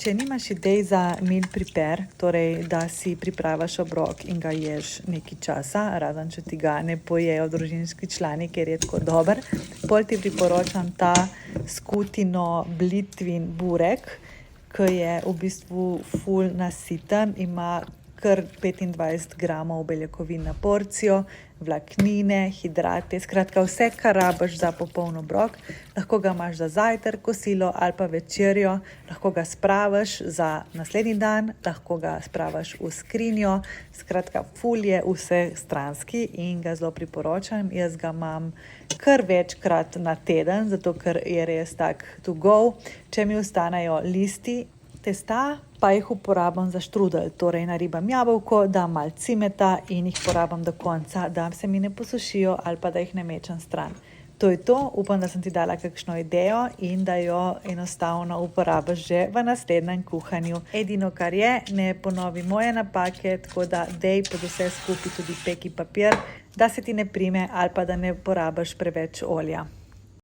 Če nimaš idej za meal prepare, torej da si pripraviš obrok in ga ješ nekaj časa, razen če ti ga ne pojejo družinski člani, ker je tako dober, pol ti priporočam ta skutino blitvin burek, ki je v bistvu ful nasiten, ima kar 25 gramov beljakovin na porcijo, vlaknine, hidrate, skratka vse, kar rabiš za popoln obrok. Lahko ga imaš za zajtrk, kosilo ali pa večerjo, lahko ga spraviš za naslednji dan, lahko ga spraviš v skrinjo, skratka ful je vsestranski in ga zelo priporočam. Jaz ga imam kar večkrat na teden, zato ker je res tak to go. Če mi ostanejo listi testa, pa jih uporabim za štrudel, torej naribam jabolko, dam malo cimeta in jih porabim do konca, da se mi ne posušijo ali pa da jih ne mečem stran. To je to, upam, da sem ti dala kakšno idejo in da jo enostavno uporabiš že v naslednjem kuhanju. Edino, kar je, ne ponovi moje napake, tako da dej pod vse skupaj tudi peki papir, da se ti ne prime ali pa da ne porabiš preveč olja.